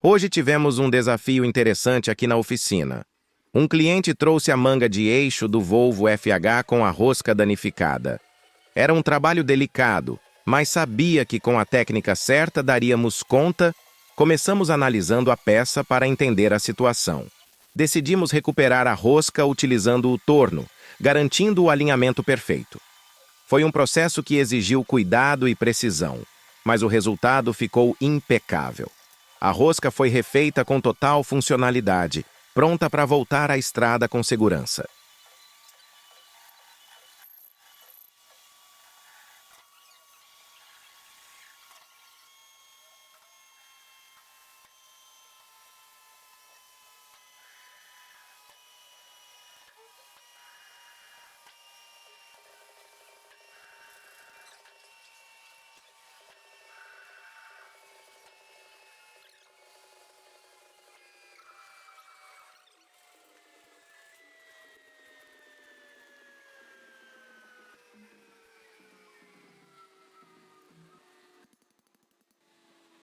Hoje tivemos um desafio interessante aqui na oficina. Um cliente trouxe a manga de eixo do Volvo FH com a rosca danificada. Era um trabalho delicado, mas sabia que com a técnica certa daríamos conta. Começamos analisando a peça para entender a situação. Decidimos recuperar a rosca utilizando o torno, garantindo o alinhamento perfeito. Foi um processo que exigiu cuidado e precisão, mas o resultado ficou impecável. A rosca foi refeita com total funcionalidade, pronta para voltar à estrada com segurança.